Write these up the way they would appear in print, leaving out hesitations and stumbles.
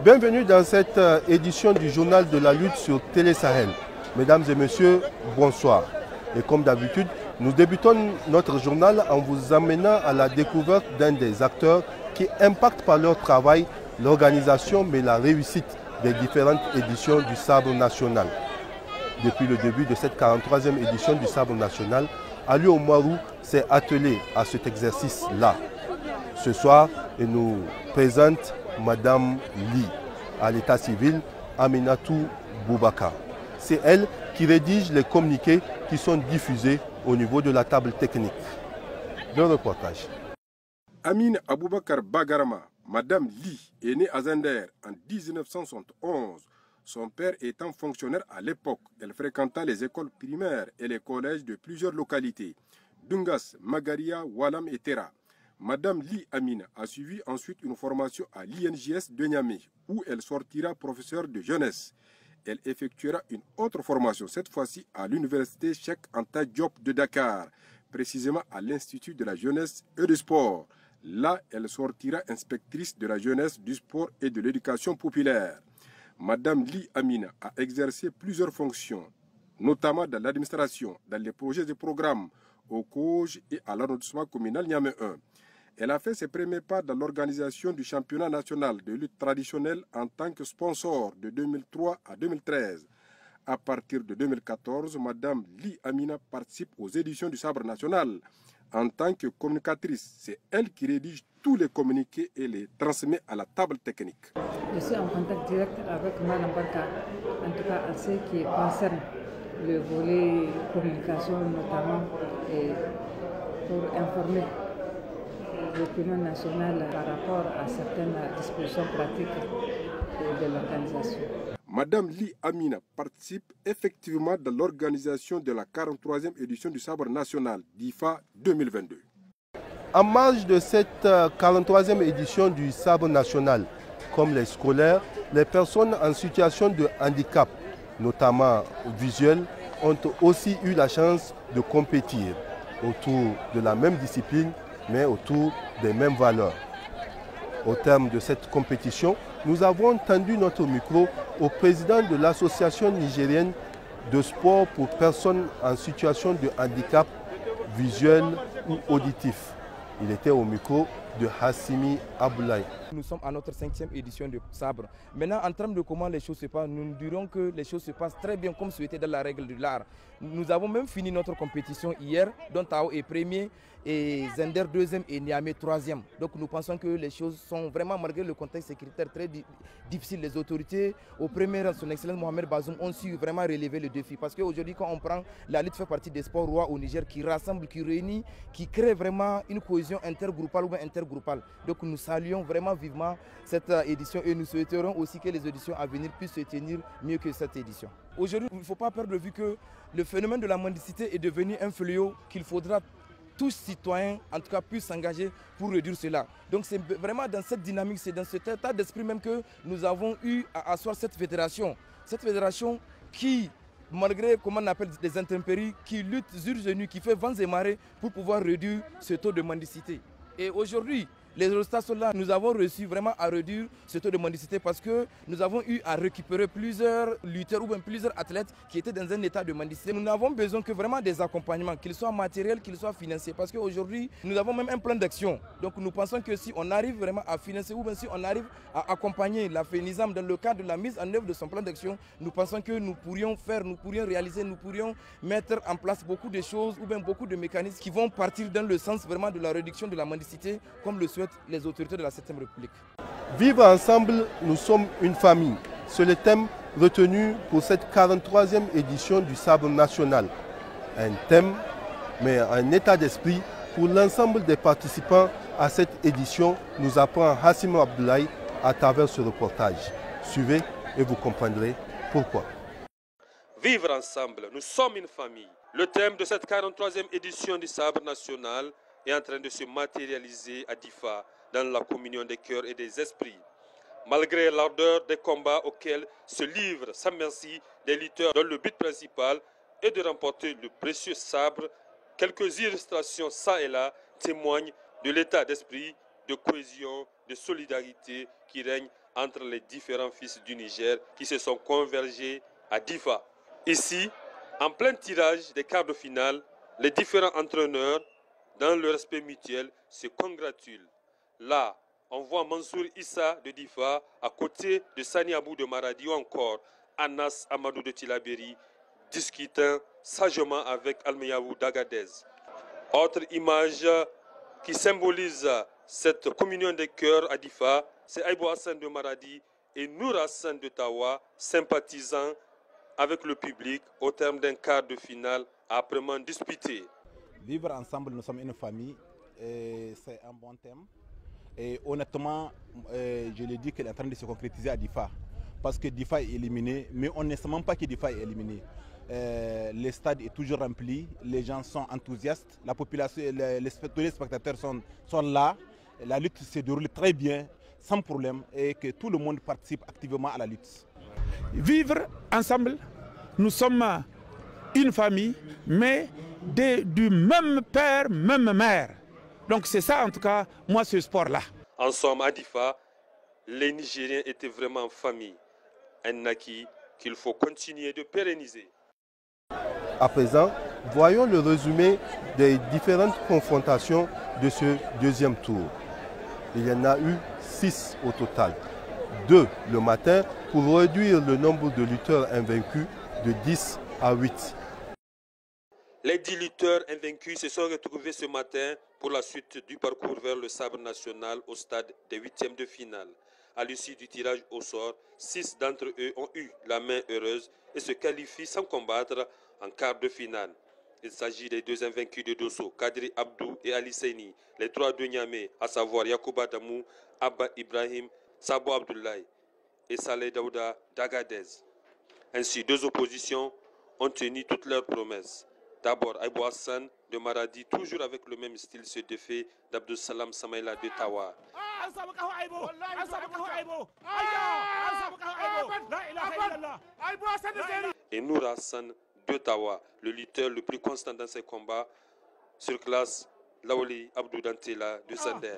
Bienvenue dans cette édition du journal de la lutte sur Télé Sahel. Mesdames et messieurs, bonsoir. Et comme d'habitude, nous débutons notre journal en vous amenant à la découverte d'un des acteurs qui impactent par leur travail l'organisation mais la réussite des différentes éditions du Sabre national. Depuis le début de cette 43e édition du Sabre national, Aliou Oumarou s'est attelé à cet exercice-là. Ce soir, il nous présente Madame Li, à l'état civil, Aminatou Boubaka. C'est elle qui rédige les communiqués qui sont diffusés au niveau de la table technique. Le reportage. Amine Aboubakar Bagarama, Madame Li, est née à Zender en 1971. Son père étant fonctionnaire à l'époque, elle fréquenta les écoles primaires et les collèges de plusieurs localités, Dungas, Magaria, Walam et Terra. Madame Li Amina a suivi ensuite une formation à l'INJS de Niamey, où elle sortira professeure de jeunesse. Elle effectuera une autre formation, cette fois-ci à l'université Cheikh Anta Diop de Dakar, précisément à l'Institut de la jeunesse et du sport. Là, elle sortira inspectrice de la jeunesse, du sport et de l'éducation populaire. Madame Li Amina a exercé plusieurs fonctions, notamment dans l'administration, dans les projets et programmes, au COJ et à l'arrondissement communal Niamey 1. Elle a fait ses premiers pas dans l'organisation du championnat national de lutte traditionnelle en tant que sponsor de 2003 à 2013. À partir de 2014, Madame Li Amina participe aux éditions du Sabre national. En tant que communicatrice, c'est elle qui rédige tous les communiqués et les transmet à la table technique. Je suis en contact direct avec Mme Barka, en tout cas en ce qui concerne le volet communication notamment, et pour informer l'opinion nationale par rapport à certaines dispositions pratiques de l'organisation. Madame Li Amina participe effectivement dans l'organisation de la 43e édition du Sabre national d'IFA 2022. En marge de cette 43e édition du Sabre national, comme les scolaires, les personnes en situation de handicap, notamment visuel, ont aussi eu la chance de compétir autour de la même discipline, mais autour des mêmes valeurs. Au terme de cette compétition, nous avons tendu notre micro au président de l'association nigérienne de sport pour personnes en situation de handicap visuel ou auditif. Il était au micro de Hassimi Aboulaye. Nous sommes à notre 5e édition de Sabre. Maintenant, en termes de comment les choses se passent, nous dirons que les choses se passent très bien comme souhaité dans la règle de l'art. Nous avons même fini notre compétition hier, dont Tao est premier et Zender deuxième et Niamey troisième. Donc nous pensons que les choses sont vraiment, malgré le contexte sécuritaire très difficile, les autorités, au premier rang, son excellence Mohamed Bazoum, ont su vraiment relever le défi. Parce qu'aujourd'hui, quand on prend, la lutte fait partie des sports rois au Niger qui rassemble, qui réunit, qui crée vraiment une cohésion intergroupale ou intergroupale. Donc nous saluons vraiment vivement cette édition et nous souhaiterons aussi que les éditions à venir puissent se tenir mieux que cette édition. Aujourd'hui, il ne faut pas perdre de vue que le phénomène de la mendicité est devenu un fléau qu'il faudra tous citoyens, en tout cas, puissent s'engager pour réduire cela. Donc c'est vraiment dans cette dynamique, c'est dans cet état d'esprit même que nous avons eu à asseoir cette fédération. Cette fédération qui, malgré, comment on appelle, des intempéries, qui lutte jour et nuit, qui fait vents et marées pour pouvoir réduire ce taux de mendicité. Et aujourd'hui, les résultats sont là. Nous avons réussi vraiment à réduire ce taux de mendicité parce que nous avons eu à récupérer plusieurs lutteurs ou même plusieurs athlètes qui étaient dans un état de mendicité. Nous n'avons besoin que vraiment des accompagnements, qu'ils soient matériels, qu'ils soient financiers. Parce qu'aujourd'hui, nous avons même un plan d'action. Donc nous pensons que si on arrive vraiment à financer ou bien si on arrive à accompagner la FENISAM dans le cadre de la mise en œuvre de son plan d'action, nous pensons que nous pourrions faire, nous pourrions réaliser, nous pourrions mettre en place beaucoup de choses ou bien beaucoup de mécanismes qui vont partir dans le sens vraiment de la réduction de la mendicité, comme le souhaitent les autorités de la 7e République. Vivre ensemble, nous sommes une famille. C'est le thème retenu pour cette 43e édition du Sabre national. Un thème, mais un état d'esprit pour l'ensemble des participants à cette édition, nous apprend Hassim Abdoulaye à travers ce reportage. Suivez et vous comprendrez pourquoi. Vivre ensemble, nous sommes une famille. Le thème de cette 43e édition du Sabre national est en train de se matérialiser à Difa, dans la communion des cœurs et des esprits. Malgré l'ardeur des combats auxquels se livrent sans merci des lutteurs dont le but principal est de remporter le précieux sabre, quelques illustrations ça et là témoignent de l'état d'esprit de cohésion, de solidarité qui règne entre les différents fils du Niger qui se sont convergés à Difa. Ici, en plein tirage des quarts de finale, les différents entraîneurs, dans le respect mutuel, se congratulent. Là, on voit Mansour Issa de Difa à côté de Sani Abou de Maradi ou encore Anas Amadou de Tilaberi discutant sagement avec Almeyaou d'Agadez. Autre image qui symbolise cette communion des cœurs à Difa, c'est Aïbo Hassan de Maradi et Nour Hassan de Tawa, sympathisant avec le public au terme d'un quart de finale âprement disputé. Vivre ensemble, nous sommes une famille, c'est un bon thème. Et honnêtement, je l'ai dit qu'elle est en train de se concrétiser à Difa. Parce que Difa est éliminé, mais on ne sait même pas que Difa est éliminé. Le stade est toujours rempli, les gens sont enthousiastes, la population, tous les spectateurs sont là. La lutte se déroule très bien, sans problème, et que tout le monde participe activement à la lutte. Vivre ensemble, nous sommes une famille, mais du même père, même mère. Donc c'est ça en tout cas, moi ce sport-là. En somme, à Difa, les Nigériens étaient vraiment en famille. Un acquis qu'il faut continuer de pérenniser. À présent, voyons le résumé des différentes confrontations de ce deuxième tour. Il y en a eu 6 au total. 2 le matin pour réduire le nombre de lutteurs invaincus de 10 à 8. Les 10 lutteurs invaincus se sont retrouvés ce matin pour la suite du parcours vers le sabre national au stade des 8e de finale. À l'issue du tirage au sort, 6 d'entre eux ont eu la main heureuse et se qualifient sans combattre en quart de finale. Il s'agit des 2 invaincus de Dosso, Kadri Abdou et Ali Seyni, les 3 de Niamey, à savoir Yacouba Damou, Abba Ibrahim, Sabo Abdoulaye et Saleh Daouda d'Agadez. Ainsi, 2 oppositions ont tenu toutes leurs promesses. D'abord, Aïbo Hassan de Maradi, toujours avec le même style, se défait d'Abdou Salam Samaïla de Tawa. Et Nour Hassan de Tawa, le lutteur le plus constant dans ses combats, sur classe Laoli Abdou Dantela de Sander.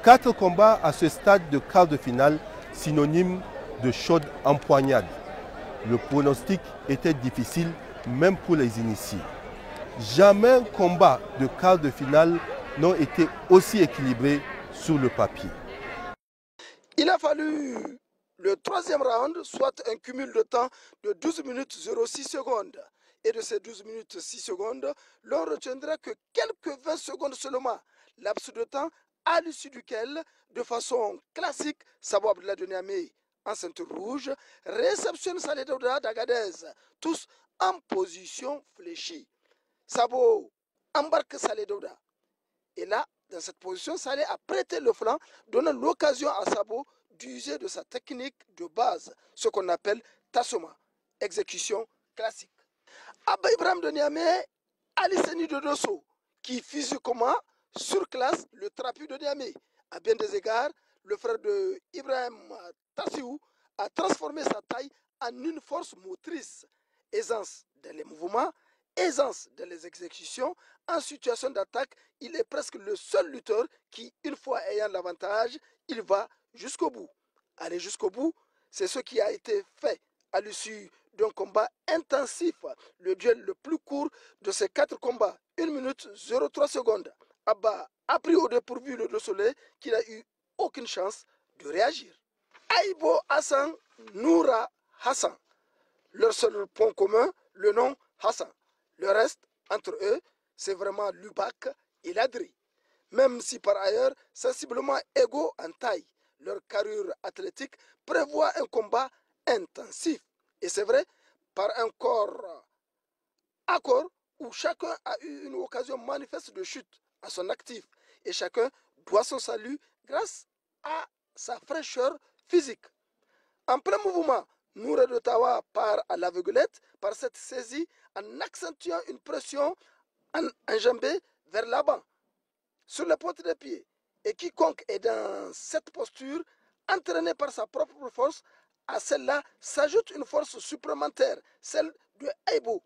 4 combats à ce stade de quart de finale, synonyme de chaude empoignade. Le pronostic était difficile, même pour les initiés. Jamais un combat de quart de finale n'a été aussi équilibré sur le papier. Il a fallu le 3e round, soit un cumul de temps de 12 minutes 06 secondes. Et de ces 12 minutes 6 secondes, l'on retiendra que quelques 20 secondes seulement, laps de temps à l'issue duquel, de façon classique, Sabo Abdoulaye de Niamey, en ceinture rouge, réceptionne Saleh Daouda d'Agadez, tous en position fléchie. Sabo embarque Saleh Daouda. Et là, dans cette position, Saleh a prêté le flanc, donnant l'occasion à Sabo d'user de sa technique de base, ce qu'on appelle Tassoma, exécution classique. Abba Ibrahim de Niamey, Ali Seyni de Dosso, qui physiquement surclasse le trapu de Niamey. À bien des égards, le frère de Ibrahim Tassiou a transformé sa taille en une force motrice. Aisance dans les mouvements, aisance dans les exécutions. En situation d'attaque, il est presque le seul lutteur qui, une fois ayant l'avantage, il va jusqu'au bout. Aller jusqu'au bout, c'est ce qui a été fait à l'issue d'un combat intensif, le duel le plus court de ces 4 combats, 1 minute 03 secondes. Abba a pris au dépourvu le Dossolé qui n'a eu aucune chance de réagir. Aïbo Hassan, Noura Hassan. Leur seul point commun, le nom Hassan. Le reste, entre eux, c'est vraiment Lubac et Ladri. Même si par ailleurs, sensiblement égaux en taille, leur carrure athlétique prévoit un combat intensif. Et c'est vrai, par un corps à corps où chacun a eu une occasion manifeste de chute à son actif. Et chacun doit son salut grâce à sa fraîcheur physique. En plein mouvement, Noura de Tawa part à l'aveuglette par cette saisie en accentuant une pression enjambée vers l'avant, sur les pointes des pieds. Et quiconque est dans cette posture, entraîné par sa propre force, à celle-là s'ajoute une force supplémentaire, celle de Aïbo.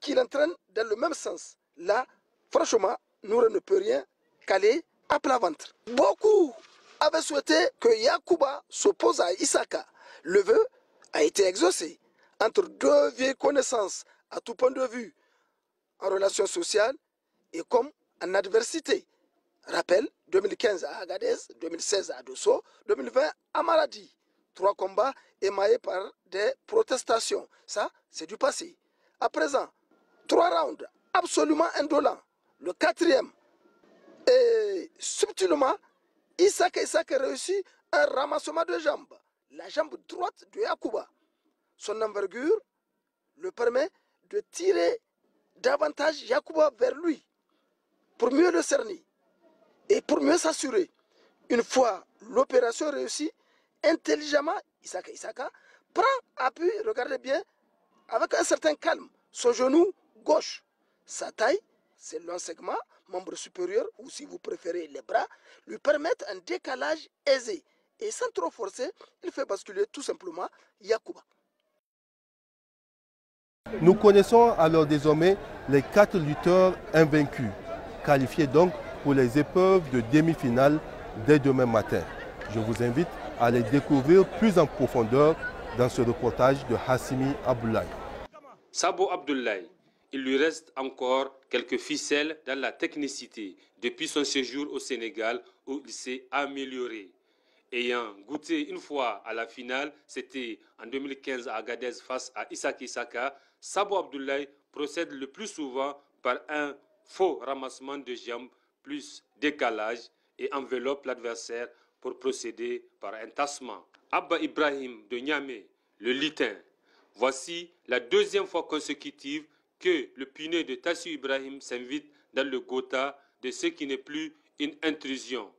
qui l'entraîne dans le même sens. Là, franchement, Noura ne peut rien caler à plat ventre. Beaucoup avaient souhaité que Yacouba s'oppose à Isaka. Le vœu a été exaucé. Entre deux vieilles connaissances à tout point de vue, en relations sociales et comme en adversité. Rappel, 2015 à Agadez, 2016 à Dosso, 2020 à Maradi. 3 combats émaillés par des protestations. Ça, c'est du passé. À présent, 3 rounds absolument indolents. Le 4e, et subtilement, Isaka réussit un ramassement de jambes. La jambe droite de Yacouba. Son envergure le permet de tirer davantage Yacouba vers lui pour mieux le cerner et pour mieux s'assurer. Une fois l'opération réussie, intelligemment, Isaka prend appui, regardez bien, avec un certain calme, son genou gauche, sa taille, ses longs segments, membre supérieur ou si vous préférez les bras, lui permettent un décalage aisé. Et sans trop forcer, il fait basculer tout simplement Yacouba. Nous connaissons alors désormais les 4 lutteurs invaincus, qualifiés donc pour les épreuves de demi-finale dès demain matin. Je vous invite à les découvrir plus en profondeur dans ce reportage de Hassimi Abdoulaye. Sabo Abdoulaye, il lui reste encore quelques ficelles dans la technicité depuis son séjour au Sénégal où il s'est amélioré. Ayant goûté une fois à la finale, c'était en 2015 à Agadez face à Isaka, Sabo Abdoulaye procède le plus souvent par un faux ramassement de jambes plus décalage et enveloppe l'adversaire pour procéder par un tassement. Abba Ibrahim de Niamey, le Litin. Voici la 2e fois consécutive que le puné de Tassou Ibrahim s'invite dans le Gotha de ce qui n'est plus une intrusion.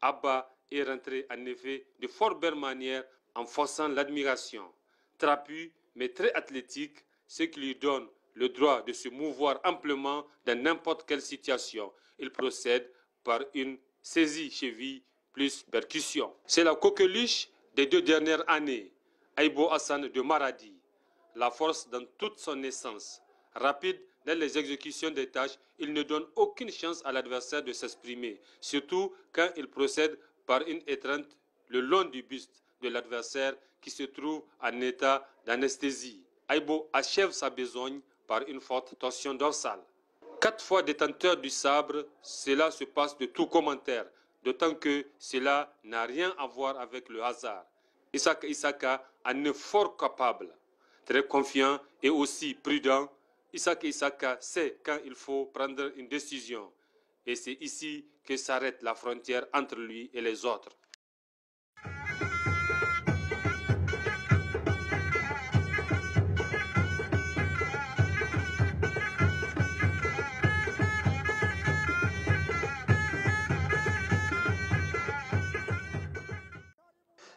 Abba est rentré en effet de fort belle manière en forçant l'admiration. Trapu mais très athlétique, ce qui lui donne le droit de se mouvoir amplement dans n'importe quelle situation. Il procède par une saisie cheville plus percussion. C'est la coqueluche des 2 dernières années. Aïbo Hassan de Maradi. La force dans toute son essence. Rapide dans les exécutions des tâches, il ne donne aucune chance à l'adversaire de s'exprimer, surtout quand il procède par une étreinte le long du buste de l'adversaire qui se trouve en état d'anesthésie. Aïbo achève sa besogne par une forte torsion dorsale. 4 fois détenteur du sabre, cela se passe de tout commentaire, d'autant que cela n'a rien à voir avec le hasard. Isaka en est fort capable, très confiant et aussi prudent. Isaka sait quand il faut prendre une décision. Et c'est ici que s'arrête la frontière entre lui et les autres.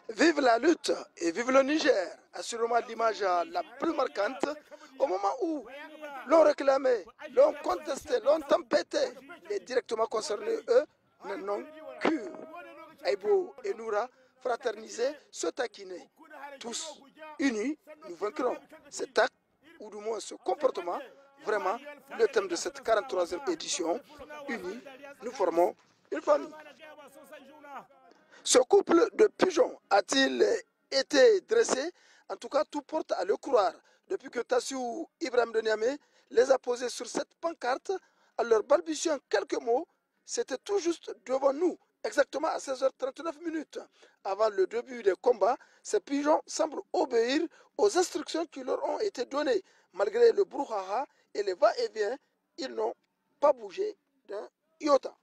Vive la lutte et vive le Niger, assurément l'image la plus marquante au moment où l'on réclamait, l'on contestait, l'on tempêtait. Les directement concernés, eux, n'en ont cure. Aïbo et Noura fraternisaient, se taquinaient. Tous unis, nous vaincrons. Cet acte, ou du moins ce comportement, vraiment le thème de cette 43e édition. Unis, nous formons une famille. Ce couple de pigeons a-t-il été dressé? En tout cas, tout porte à le croire. Depuis que Tassou Ibrahim de Niamey les a posés sur cette pancarte, en leur balbutiant quelques mots, c'était tout juste devant nous, exactement à 16h39. Avant le début des combats, ces pigeons semblent obéir aux instructions qui leur ont été données. Malgré le brouhaha et les va-et-vient, ils n'ont pas bougé d'un iota.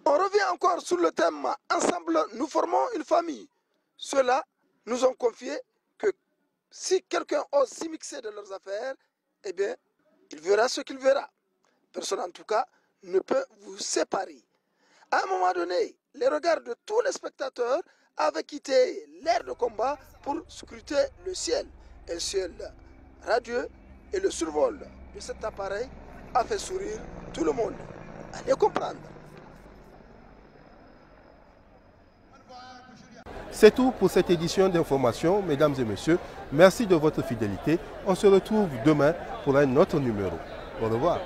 On revient encore sur le thème « Ensemble, nous formons une famille ». Ceux-là nous ont confié que si quelqu'un ose s'immiscer dans leurs affaires, eh bien, il verra ce qu'il verra. Personne, en tout cas, ne peut vous séparer. À un moment donné, les regards de tous les spectateurs avaient quitté l'aire de combat pour scruter le ciel. Et le ciel radieux et le survol de cet appareil a fait sourire tout le monde. Allez comprendre. C'est tout pour cette édition d'information, mesdames et messieurs. Merci de votre fidélité. On se retrouve demain pour un autre numéro. Au revoir.